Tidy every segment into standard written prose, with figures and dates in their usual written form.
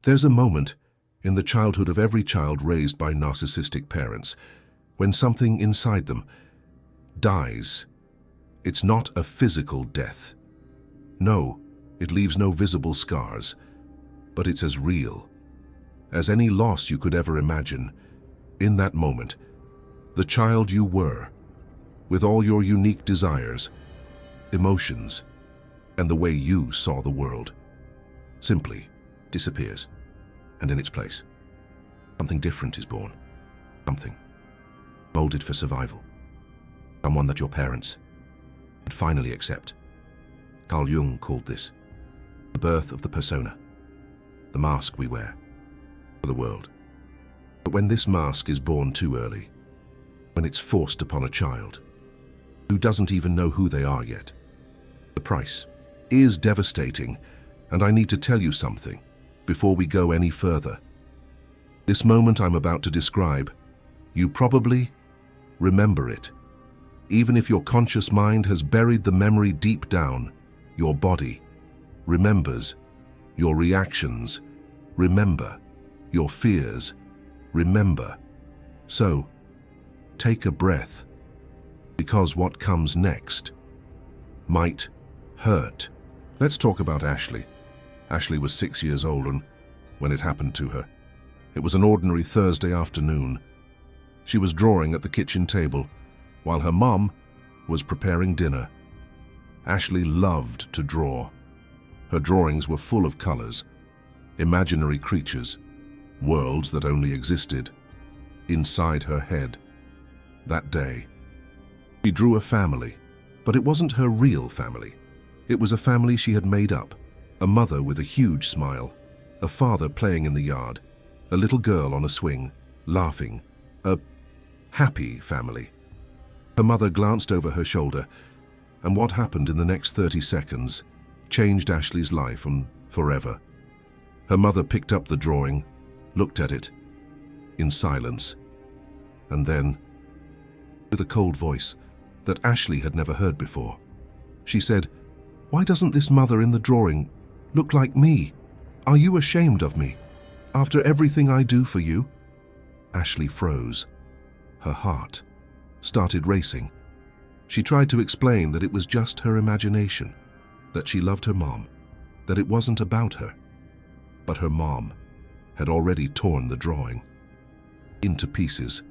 There's a moment in the childhood of every child raised by narcissistic parents when something inside them dies. It's not a physical death. No, it leaves no visible scars, but it's as real as any loss you could ever imagine. In that moment, the child you were, with all your unique desires, emotions, and the way you saw the world, simply disappears. And in its place, something different is born. Something molded for survival. Someone that your parents would finally accept. Carl Jung called this the birth of the persona, the mask we wear for the world. But when this mask is born too early, when it's forced upon a child who doesn't even know who they are yet, the price is devastating, and I need to tell you something before we go any further. This moment I'm about to describe, you probably remember it. Even if your conscious mind has buried the memory deep down, your body remembers your reactions, remember your fears, remember. So, take a breath, because what comes next might hurt. Let's talk about Ashley. Ashley was 6 years old when it happened to her. It was an ordinary Thursday afternoon. She was drawing at the kitchen table while her mom was preparing dinner. Ashley loved to draw. Her drawings were full of colors, imaginary creatures, worlds that only existed inside her head. That day, she drew a family, but it wasn't her real family. It was a family she had made up. A mother with a huge smile, a father playing in the yard, a little girl on a swing, laughing, a happy family. Her mother glanced over her shoulder, and what happened in the next 30 seconds changed Ashley's life and forever. Her mother picked up the drawing, looked at it in silence, and then, with a cold voice that Ashley had never heard before, she said, "Why doesn't this mother in the drawing look like me? Are you ashamed of me? After everything I do for you?" Ashley froze. Her heart started racing. She tried to explain that it was just her imagination, that she loved her mom, that it wasn't about her. But her mom had already torn the drawing into pieces.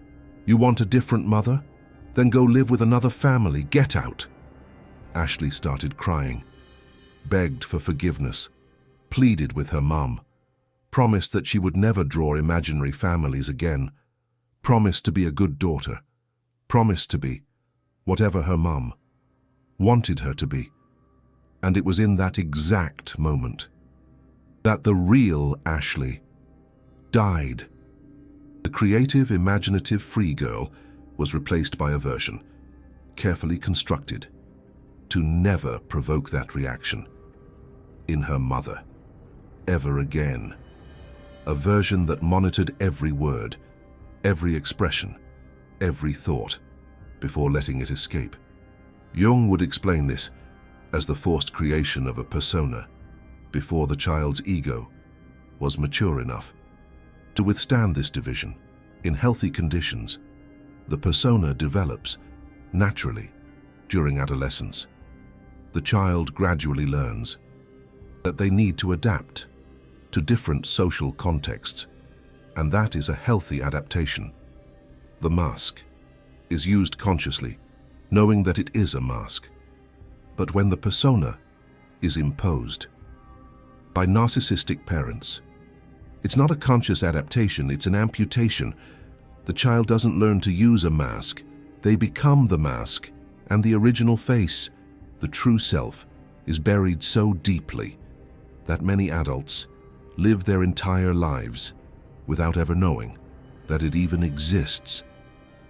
"You want a different mother? Then go live with another family. Get out." Ashley started crying, begged for forgiveness, pleaded with her mom, promised that she would never draw imaginary families again, promised to be a good daughter, promised to be whatever her mom wanted her to be. And it was in that exact moment that the real Ashley died. The creative, imaginative, free girl was replaced by a version, carefully constructed, to never provoke that reaction in her mother ever again. A version that monitored every word, every expression, every thought before letting it escape. Jung would explain this as the forced creation of a persona before the child's ego was mature enough to withstand this division. In healthy conditions, the persona develops naturally during adolescence. The child gradually learns that they need to adapt to different social contexts, and that is a healthy adaptation. The mask is used consciously, knowing that it is a mask. But when the persona is imposed by narcissistic parents, it's not a conscious adaptation, it's an amputation. The child doesn't learn to use a mask, they become the mask, and the original face, the true self, is buried so deeply that many adults live their entire lives without ever knowing that it even exists.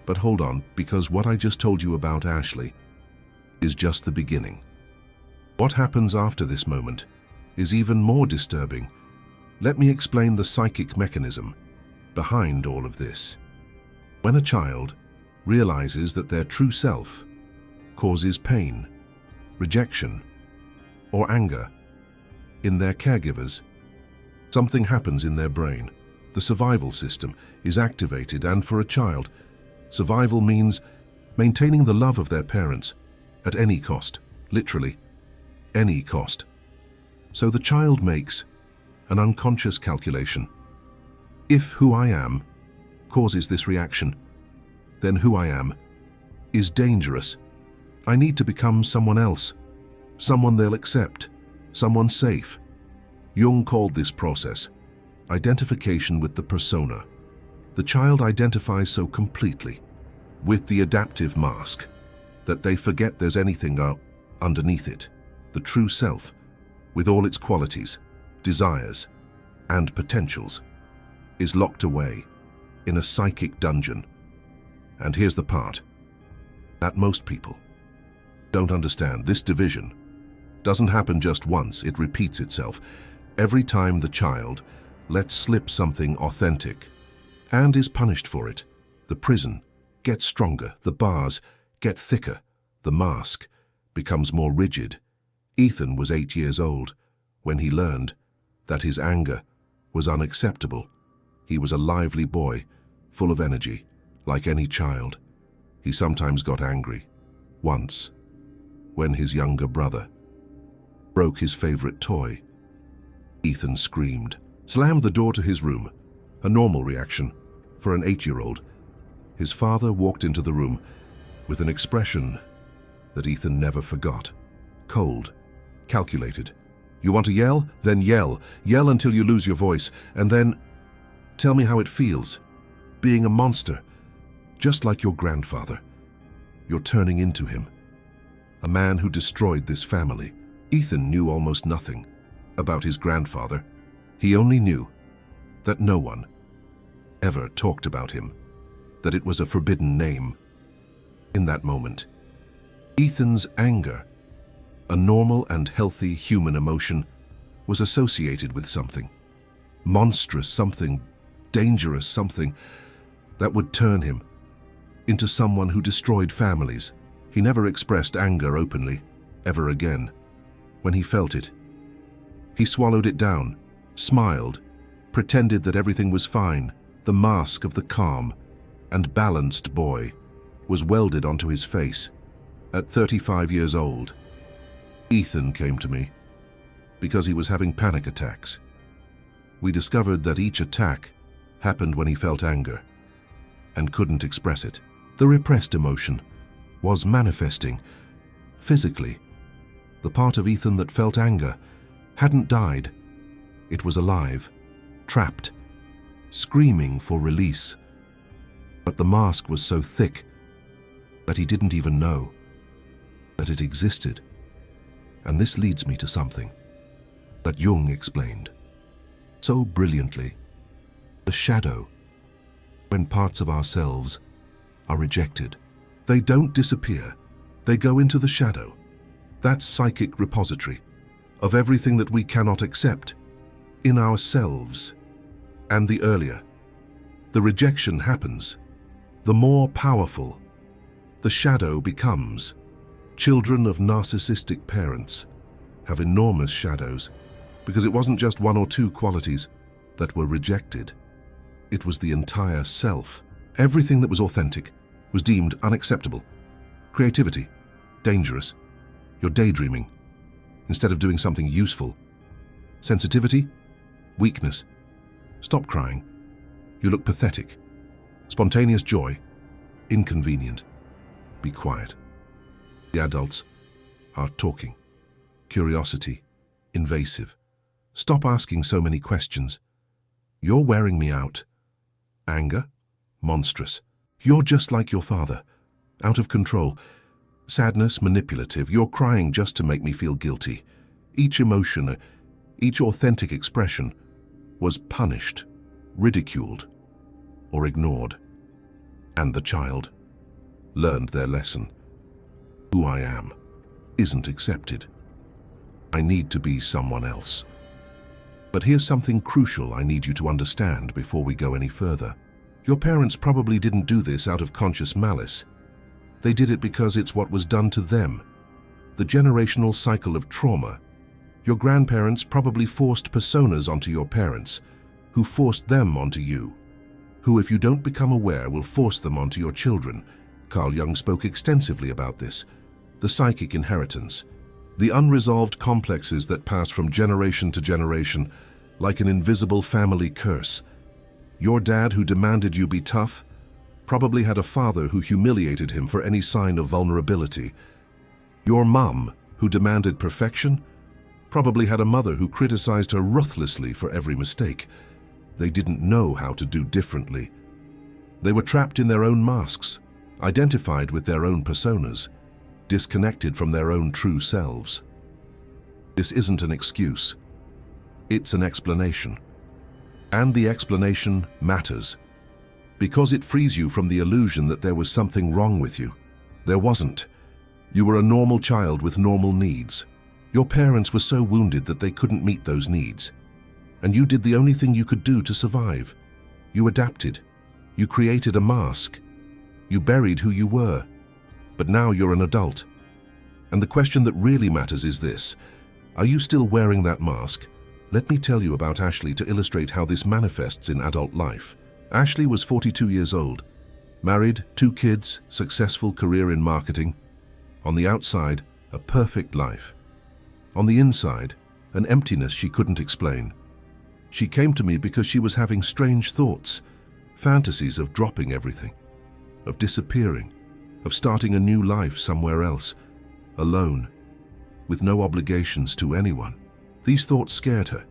But hold on, because what I just told you about Ashley is just the beginning. What happens after this moment is even more disturbing. Let me explain the psychic mechanism behind all of this. When a child realizes that their true self causes pain, rejection, or anger in their caregivers, Something happens in their brain. The survival system is activated, and for a child, survival means maintaining the love of their parents at any cost, literally, any cost. So the child makes an unconscious calculation. If who I am causes this reaction, then who I am is dangerous. I need to become someone else, someone they'll accept, someone safe. Jung called this process identification with the persona. The child identifies so completely with the adaptive mask that they forget there's anything underneath it. The true self, with all its qualities, desires, and potentials, is locked away in a psychic dungeon. And here's the part that most people don't understand. This division doesn't happen just once. It repeats itself every time the child lets slip something authentic and is punished for it. The prison gets stronger, the bars get thicker, the mask becomes more rigid. Ethan was 8 years old when he learned that his anger was unacceptable. He was a lively boy, full of energy, like any child. He sometimes got angry. Once, when his younger brother broke his favorite toy, Ethan screamed, slammed the door to his room, a normal reaction for an 8-year-old. His father walked into the room with an expression that Ethan never forgot. Cold, calculated. You want to yell? Then yell. Yell until you lose your voice, and then tell me how it feels. Being a monster, just like your grandfather. You're turning into him. A man who destroyed this family. Ethan knew almost nothing about his grandfather. He only knew that no one ever talked about him, that it was a forbidden name. In that moment, Ethan's anger, a normal and healthy human emotion, was associated with something monstrous, something dangerous, something that would turn him into someone who destroyed families. He never expressed anger openly, ever again. When he felt it, he swallowed it down, smiled, pretended that everything was fine. The mask of the calm and balanced boy was welded onto his face. At 35 years old, Ethan came to me because he was having panic attacks. We discovered that each attack happened when he felt anger and couldn't express it. The repressed emotion was manifesting physically. The part of Ethan that felt anger hadn't died. It was alive, trapped, screaming for release. But the mask was so thick that he didn't even know that it existed. And this leads me to something that Jung explained so brilliantly. The shadow. When parts of ourselves are rejected, they don't disappear. They go into the shadow, that psychic repository of everything that we cannot accept in ourselves. And the earlier the rejection happens, the more powerful the shadow becomes. Children of narcissistic parents have enormous shadows because it wasn't just one or two qualities that were rejected. It was the entire self. Everything that was authentic was deemed unacceptable. Creativity, dangerous. You're daydreaming instead of doing something useful. Sensitivity, weakness. Stop crying. You look pathetic. Spontaneous joy, inconvenient. Be quiet. The adults are talking. Curiosity, invasive. Stop asking so many questions. You're wearing me out. Anger, monstrous. You're just like your father, out of control. Sadness, manipulative. You're crying just to make me feel guilty. Each emotion, each authentic expression was punished, ridiculed, or ignored. And the child learned their lesson. Who I am isn't accepted. I need to be someone else. But here's something crucial I need you to understand before we go any further. Your parents probably didn't do this out of conscious malice. They did it because it's what was done to them. The generational cycle of trauma Your grandparents probably forced personas onto your parents, who forced them onto you, who, if you don't become aware, will force them onto your children. Carl Jung spoke extensively about this. The psychic inheritance, the unresolved complexes that pass from generation to generation, like an invisible family curse. Your dad, who demanded you be tough, probably had a father who humiliated him for any sign of vulnerability. Your mum, who demanded perfection, probably had a mother who criticized her ruthlessly for every mistake. They didn't know how to do differently. They were trapped in their own masks, identified with their own personas, disconnected from their own true selves. This isn't an excuse. It's an explanation. And the explanation matters, because it frees you from the illusion that there was something wrong with you. There wasn't. You were a normal child with normal needs. Your parents were so wounded that they couldn't meet those needs. And you did the only thing you could do to survive. You adapted. You created a mask. You buried who you were. But now you're an adult. And the question that really matters is this: are you still wearing that mask? Let me tell you about Ashley to illustrate how this manifests in adult life. Ashley was 42 years old, married, 2 kids, successful career in marketing. On the outside, a perfect life. On the inside, an emptiness she couldn't explain. She came to me because she was having strange thoughts, fantasies of dropping everything, of disappearing, of starting a new life somewhere else, alone, with no obligations to anyone. These thoughts scared her.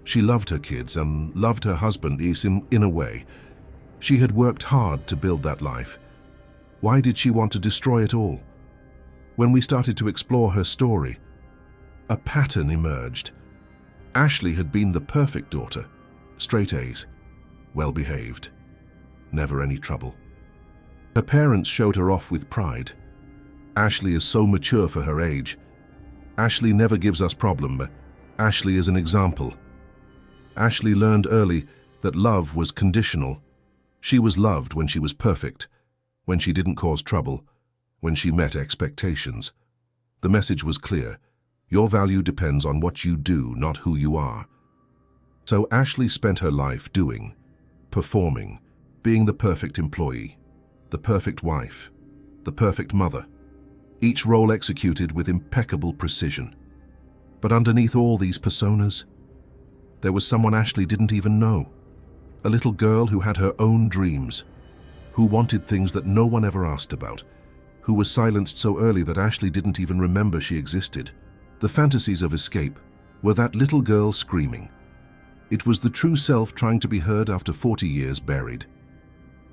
She loved her kids and loved her husband in a way. She had worked hard to build that life. Why did she want to destroy it all? When we started to explore her story, a pattern emerged. Ashley had been the perfect daughter, straight A's, well-behaved, never any trouble. Her parents showed her off with pride. Ashley is so mature for her age. Ashley never gives us problem. Ashley is an example. Ashley learned early that love was conditional. She was loved when she was perfect, when she didn't cause trouble, when she met expectations. The message was clear. Your value depends on what you do, not who you are. So Ashley spent her life doing, performing, being the perfect employee, the perfect wife, the perfect mother, each role executed with impeccable precision. But underneath all these personas, there was someone Ashley didn't even know. A little girl who had her own dreams, who wanted things that no one ever asked about, who was silenced so early that Ashley didn't even remember she existed. The fantasies of escape were that little girl screaming. It was the true self trying to be heard after 40 years buried.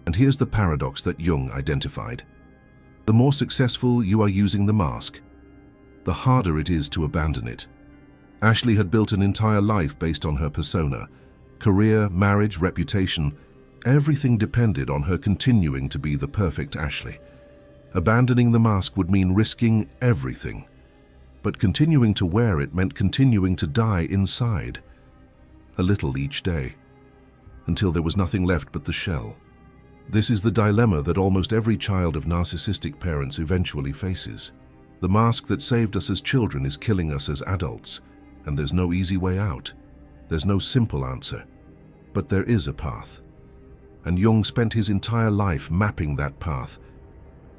And here's the paradox that Jung identified. The more successful you are using the mask, the harder it is to abandon it. Ashley had built an entire life based on her persona. Career, marriage, reputation, everything depended on her continuing to be the perfect Ashley. Abandoning the mask would mean risking everything. But continuing to wear it meant continuing to die inside, a little each day, until there was nothing left but the shell. This is the dilemma that almost every child of narcissistic parents eventually faces. The mask that saved us as children is killing us as adults, and there's no easy way out. There's no simple answer, but there is a path. And Jung spent his entire life mapping that path.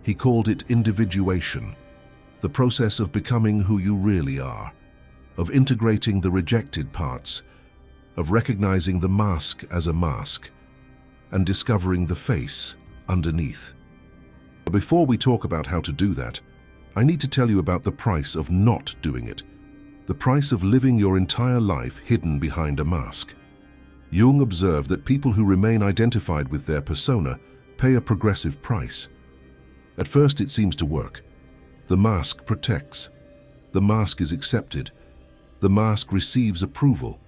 He called it individuation, the process of becoming who you really are, of integrating the rejected parts, of recognizing the mask as a mask, and discovering the face underneath. But before we talk about how to do that, I need to tell you about the price of not doing it, the price of living your entire life hidden behind a mask. Jung observed that people who remain identified with their persona pay a progressive price. At first it seems to work. The mask protects. The mask is accepted. The mask receives approval.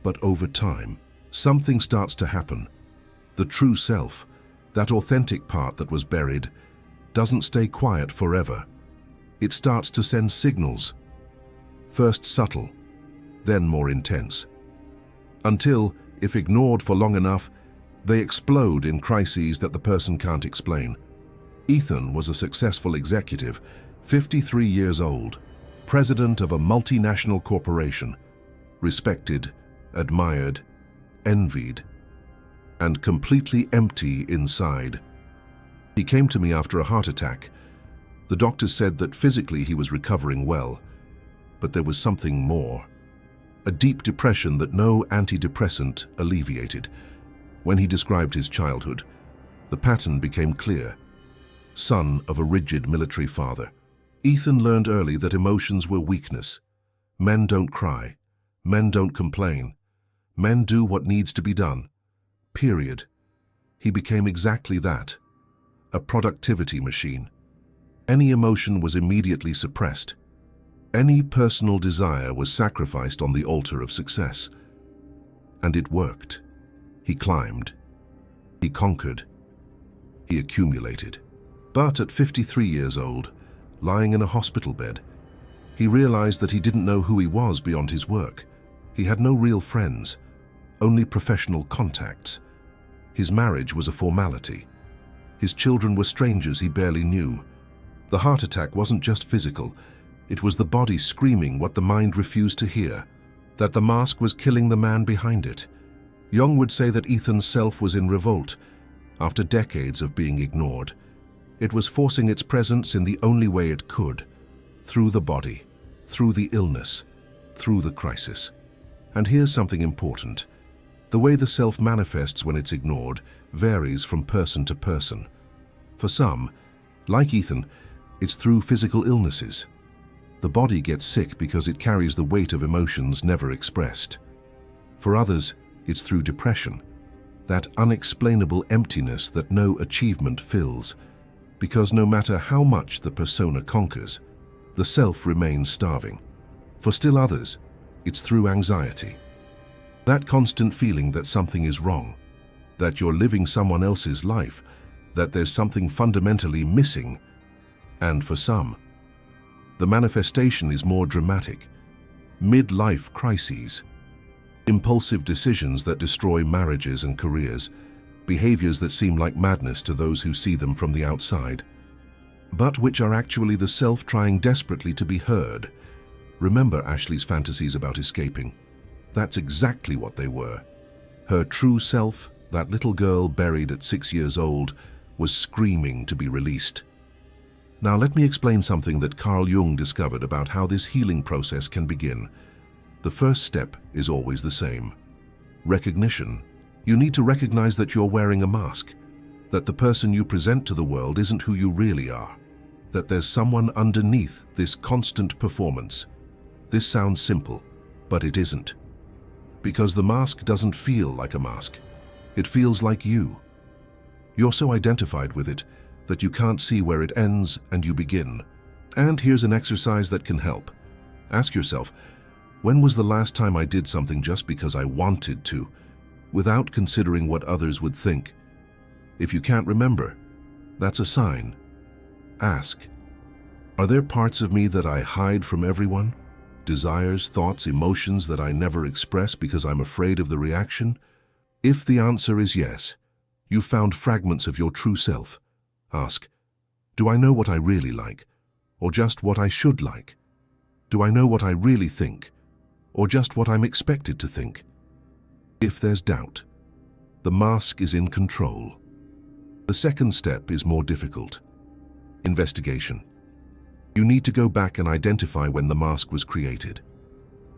But over time, something starts to happen. The true self, that authentic part that was buried, doesn't stay quiet forever. It starts to send signals, first subtle, then more intense, until, if ignored for long enough, they explode in crises that the person can't explain. Ethan was a successful executive, 53 years old. president of a multinational corporation, respected, admired, envied, and completely empty inside. He came to me after a heart attack. The doctors said that physically he was recovering well, but there was something more. A deep depression that no antidepressant alleviated. When he described his childhood, the pattern became clear. Son of a rigid military father, Ethan learned early that emotions were weakness. Men don't cry. Men don't complain. Men do what needs to be done. Period. He became exactly that. A productivity machine. Any emotion was immediately suppressed. Any personal desire was sacrificed on the altar of success. And it worked. He climbed. He conquered. He accumulated. But at 53 years old, lying in a hospital bed, he realized that he didn't know who he was beyond his work. He had no real friends, only professional contacts. His marriage was a formality. His children were strangers he barely knew. The heart attack wasn't just physical. It was the body screaming what the mind refused to hear, that the mask was killing the man behind it. Jung would say that Ethan's self was in revolt. After decades of being ignored, it was forcing its presence in the only way it could, through the body, through the illness, through the crisis. And here's something important. The way the self manifests when it's ignored varies from person to person. For some, like Ethan, it's through physical illnesses. The body gets sick because it carries the weight of emotions never expressed. For others, it's through depression, that unexplainable emptiness that no achievement fills, because no matter how much the persona conquers, the self remains starving. For still others, it's through anxiety. That constant feeling that something is wrong, that you're living someone else's life, that there's something fundamentally missing. And for some, the manifestation is more dramatic. Mid-life crises, impulsive decisions that destroy marriages and careers, behaviors that seem like madness to those who see them from the outside, but which are actually the self trying desperately to be heard. Remember Ashley's fantasies about escaping? That's exactly what they were. Her true self, that little girl buried at 6 years old, was screaming to be released. Now let me explain something that Carl Jung discovered about how this healing process can begin. The first step is always the same. Recognition. You need to recognize that you're wearing a mask, that the person you present to the world isn't who you really are, that there's someone underneath this constant performance. This sounds simple, but it isn't. Because the mask doesn't feel like a mask. It feels like you. You're so identified with it that you can't see where it ends and you begin. And here's an exercise that can help. Ask yourself, when was the last time I did something just because I wanted to, without considering what others would think? If you can't remember, that's a sign. Ask, are there parts of me that I hide from everyone? Desires, thoughts, emotions that I never express because I'm afraid of the reaction? If the answer is yes, you've found fragments of your true self. Ask, do I know what I really like, or just what I should like? Do I know what I really think, or just what I'm expected to think? If there's doubt, the mask is in control. The second step is more difficult. Investigation. You need to go back and identify when the mask was created.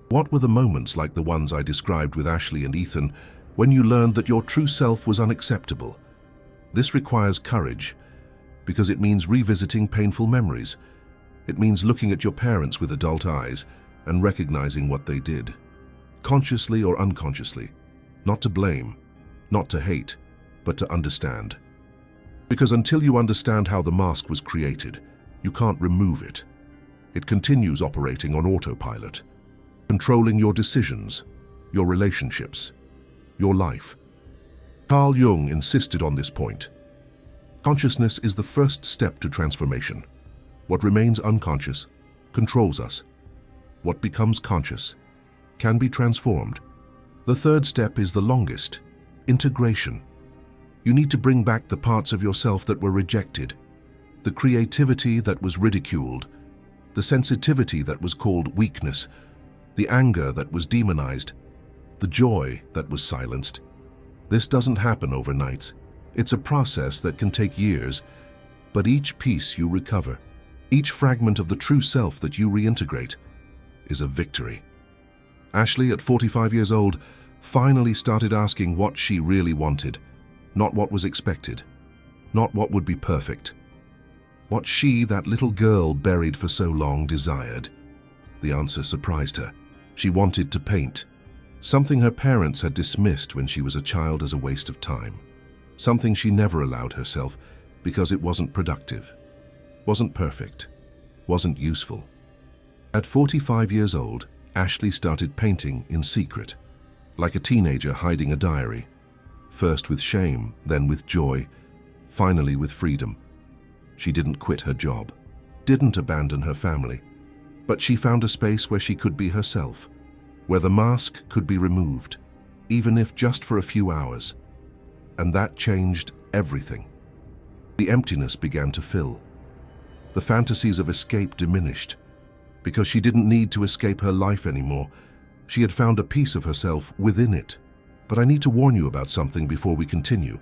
What were the moments like the ones I described with Ashley and Ethan when you learned that your true self was unacceptable? This requires courage because it means revisiting painful memories. It means looking at your parents with adult eyes and recognizing what they did, consciously or unconsciously, not to blame, not to hate, but to understand. Because until you understand how the mask was created, you can't remove it. It continues operating on autopilot, controlling your decisions, your relationships, your life. Carl Jung insisted on this point. Consciousness is the first step to transformation. What remains unconscious controls us. What becomes conscious can be transformed. The third step is the longest, integration. You need to bring back the parts of yourself that were rejected, the creativity that was ridiculed, the sensitivity that was called weakness, the anger that was demonized, the joy that was silenced. This doesn't happen overnight. It's a process that can take years, but each piece you recover, each fragment of the true self that you reintegrate, is a victory. Ashley, at 45 years old, finally started asking what she really wanted, not what was expected, not what would be perfect. What she, that little girl buried for so long, desired. The answer surprised her. She wanted to paint, something her parents had dismissed when she was a child as a waste of time, something she never allowed herself because it wasn't productive, wasn't perfect, wasn't useful. At 45 years old, Ashley started painting in secret, like a teenager hiding a diary, first with shame, then with joy, finally with freedom. She didn't quit her job, didn't abandon her family, but she found a space where she could be herself, where the mask could be removed, even if just for a few hours. And that changed everything. The emptiness began to fill. The fantasies of escape diminished, because she didn't need to escape her life anymore. She had found a piece of herself within it. But I need to warn you about something before we continue.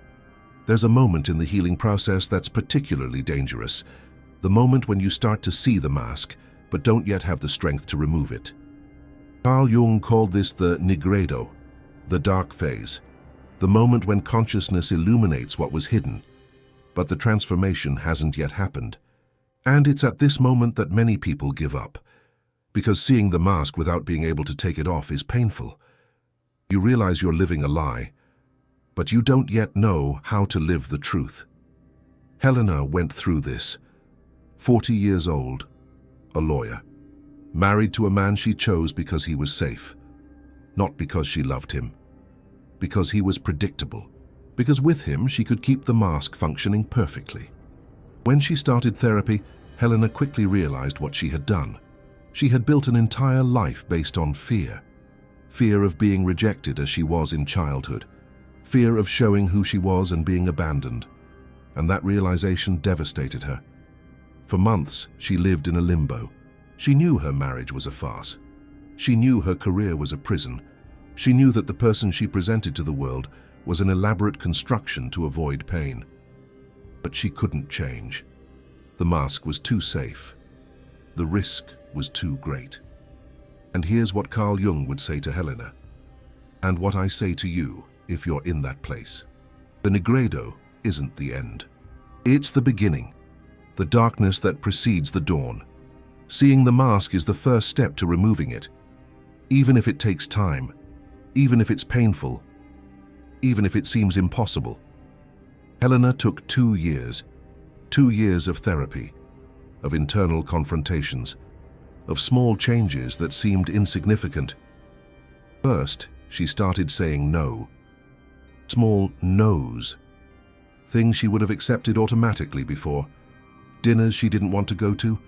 There's a moment in the healing process that's particularly dangerous, the moment when you start to see the mask, but don't yet have the strength to remove it. Carl Jung called this the nigredo, the dark phase, the moment when consciousness illuminates what was hidden, but the transformation hasn't yet happened. And it's at this moment that many people give up, because seeing the mask without being able to take it off is painful. You realize you're living a lie, but you don't yet know how to live the truth. Helena went through this. 40 years old, a lawyer, married to a man she chose because he was safe, not because she loved him, because he was predictable, because with him she could keep the mask functioning perfectly. When she started therapy, Helena quickly realized what she had done. She had built an entire life based on fear. Fear of being rejected as she was in childhood. Fear of showing who she was and being abandoned. And that realization devastated her. For months, she lived in a limbo. She knew her marriage was a farce. She knew her career was a prison. She knew that the person she presented to the world was an elaborate construction to avoid pain. But she couldn't change. The mask was too safe. The risk was too great. And here's what Carl Jung would say to Helena, and what I say to you if you're in that place. The nigredo isn't the end. It's the beginning, the darkness that precedes the dawn. Seeing the mask is the first step to removing it, even if it takes time, even if it's painful, even if it seems impossible. Helena took 2 years, 2 years of therapy, of internal confrontations, of small changes that seemed insignificant. First, she started saying no. Small no's. Things she would have accepted automatically before. Dinners she didn't want to go to,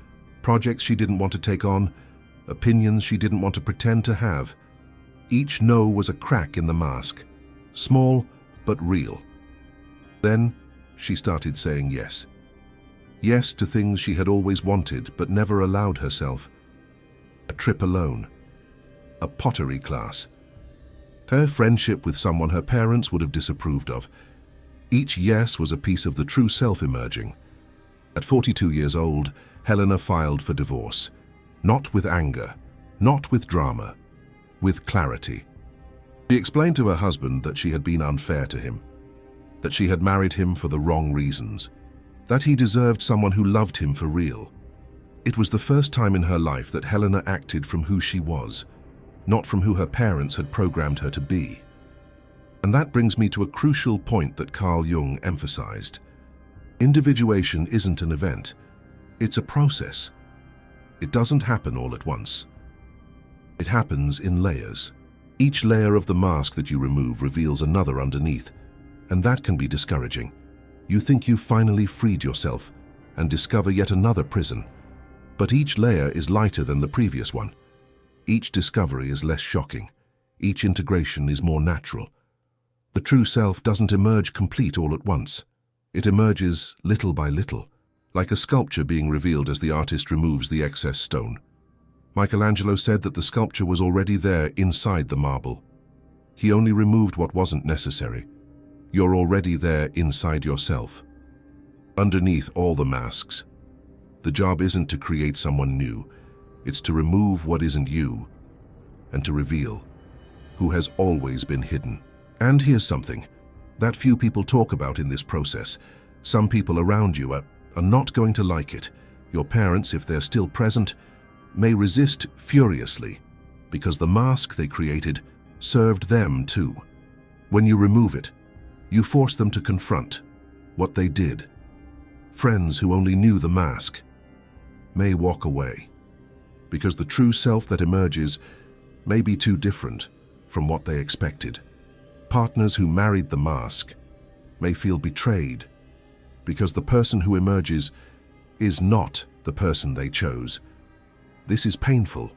projects she didn't want to take on, opinions she didn't want to pretend to have. Each no was a crack in the mask, small but real. Then, she started saying yes. Yes to things she had always wanted but never allowed herself. A trip alone. A pottery class. Her friendship with someone her parents would have disapproved of. Each yes was a piece of the true self emerging. At 42 years old, Helena filed for divorce. Not with anger, not with drama, with clarity. She explained to her husband that she had been unfair to him, that she had married him for the wrong reasons, that he deserved someone who loved him for real. It was the first time in her life that Helena acted from who she was, not from who her parents had programmed her to be. And that brings me to a crucial point that Carl Jung emphasized. Individuation isn't an event, it's a process. It doesn't happen all at once. It happens in layers. Each layer of the mask that you remove reveals another underneath, and that can be discouraging. You think you've finally freed yourself and discover yet another prison. But each layer is lighter than the previous one. Each discovery is less shocking. Each integration is more natural. The true self doesn't emerge complete all at once. It emerges little by little, like a sculpture being revealed as the artist removes the excess stone. Michelangelo said that the sculpture was already there inside the marble. He only removed what wasn't necessary. You're already there inside yourself. Underneath all the masks. The job isn't to create someone new. It's to remove what isn't you and to reveal who has always been hidden. And here's something that few people talk about in this process. Some people around you are not going to like it. Your parents, if they're still present, may resist furiously because the mask they created served them too. When you remove it, you force them to confront what they did. Friends who only knew the mask may walk away because the true self that emerges may be too different from what they expected. Partners who married the mask may feel betrayed because the person who emerges is not the person they chose. This is painful,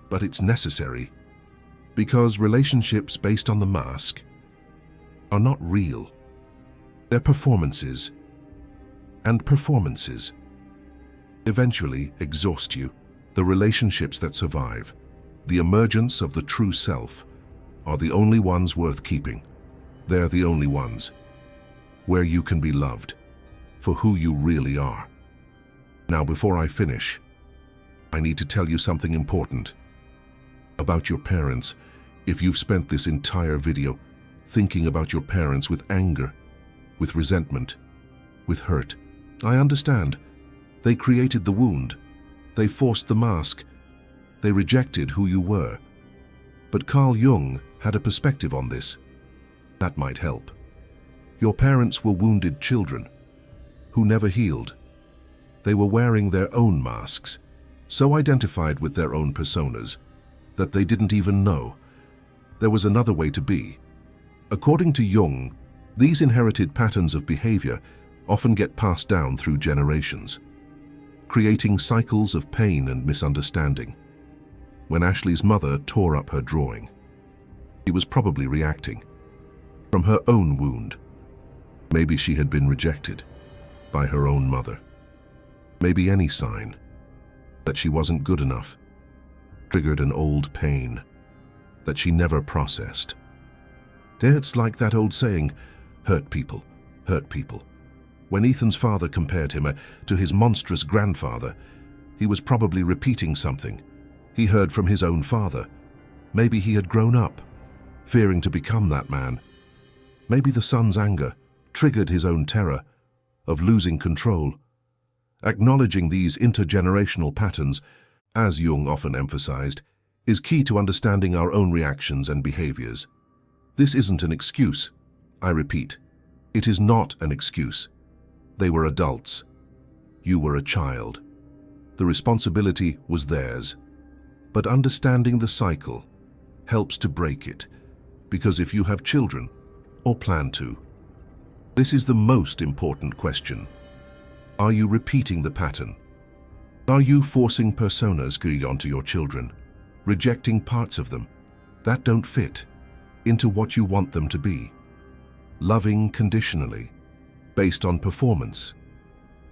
but it's necessary because relationships based on the mask are not real. They're performances, and performances eventually exhaust you. The relationships that survive, the emergence of the true self, are the only ones worth keeping. They're the only ones where you can be loved for who you really are. Now, before I finish, I need to tell you something important about your parents. If you've spent this entire video thinking about your parents with anger, with resentment, with hurt, I understand. They created the wound. They forced the mask. They rejected who you were. But Carl Jung had a perspective on this. That might help. Your parents were wounded children who never healed. They were wearing their own masks, so identified with their own personas that they didn't even know there was another way to be. According to Jung, these inherited patterns of behavior often get passed down through generations, creating cycles of pain and misunderstanding. When Ashley's mother tore up her drawing, she was probably reacting from her own wound. Maybe she had been rejected by her own mother. Maybe any sign that she wasn't good enough triggered an old pain that she never processed. It's like that old saying, hurt people, hurt people. When Ethan's father compared him to his monstrous grandfather, he was probably repeating something he heard from his own father. Maybe he had grown up, fearing to become that man. Maybe the son's anger triggered his own terror of losing control. Acknowledging these intergenerational patterns, as Jung often emphasized, is key to understanding our own reactions and behaviors. This isn't an excuse. I repeat, it is not an excuse. They were adults. You were a child. The responsibility was theirs. But understanding the cycle helps to break it, because if you have children, or plan to, this is the most important question. Are you repeating the pattern? Are you forcing personas onto your children, rejecting parts of them that don't fit into what you want them to be? Loving conditionally, based on performance?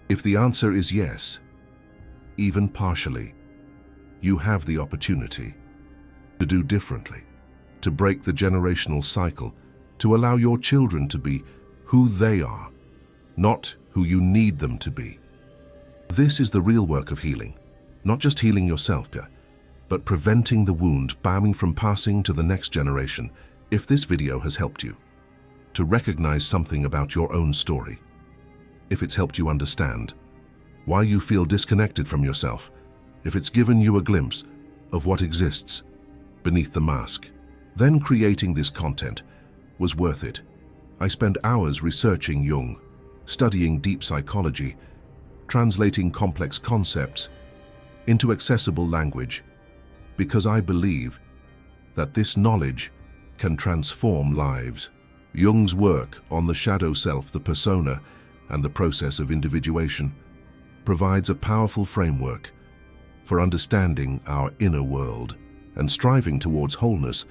If the answer is yes, even partially, you have the opportunity to do differently, to break the generational cycle, to allow your children to be who they are, not who you need them to be. This is the real work of healing, not just healing yourself, but preventing the wound from passing to the next generation. If this video has helped you to recognize something about your own story, if it's helped you understand why you feel disconnected from yourself, if it's given you a glimpse of what exists beneath the mask, then creating this content was worth it. I spent hours researching Jung, studying deep psychology, translating complex concepts into accessible language, because I believe that this knowledge can transform lives. Jung's work on the shadow self, the persona, and the process of individuation provides a powerful framework for understanding our inner world and striving towards wholeness.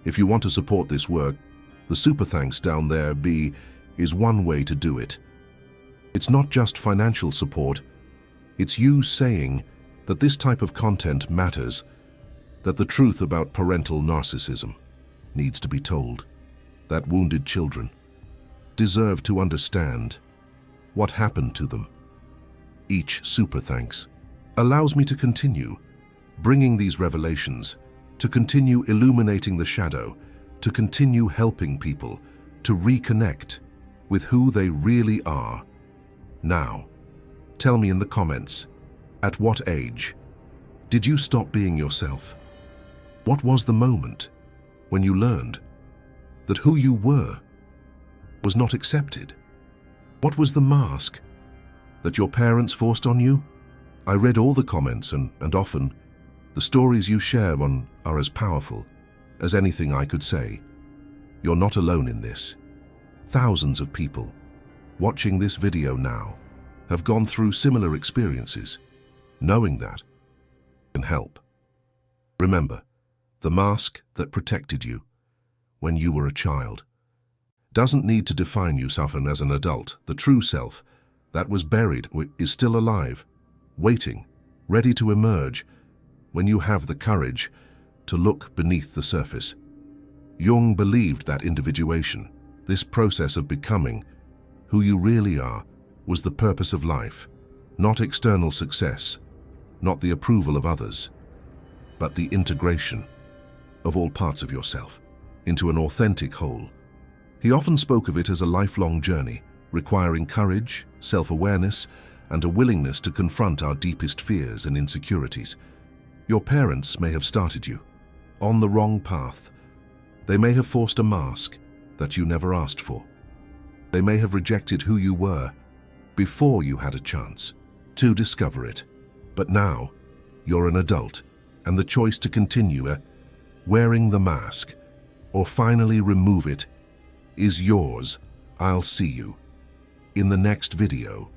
If you want to support this work, the super thanks down there is one way to do it. It's not just financial support, it's you saying that this type of content matters, that the truth about parental narcissism needs to be told, that wounded children deserve to understand what happened to them. Each super thanks allows me to continue bringing these revelations, to continue illuminating the shadow, to continue helping people to reconnect with who they really are. Now, tell me in the comments, at what age did you stop being yourself? What was the moment when you learned that who you were was not accepted? What was the mask that your parents forced on you? I read all the comments and often the stories you share are as powerful as anything I could say. You're not alone in this. Thousands of people watching this video now have gone through similar experiences. Knowing that can help. Remember, the mask that protected you when you were a child doesn't need to define you often as an adult. The true self that was buried is still alive, waiting, ready to emerge when you have the courage to look beneath the surface. Jung believed that individuation, this process of becoming who you really are, was the purpose of life, not external success, not the approval of others, but the integration of all parts of yourself into an authentic whole. He often spoke of it as a lifelong journey, requiring courage, self-awareness, and a willingness to confront our deepest fears and insecurities. Your parents may have started you on the wrong path. They may have forced a mask that you never asked for. They may have rejected who you were before you had a chance to discover it. But now, you're an adult, and the choice to continue wearing the mask or finally remove it is yours. I'll see you in the next video.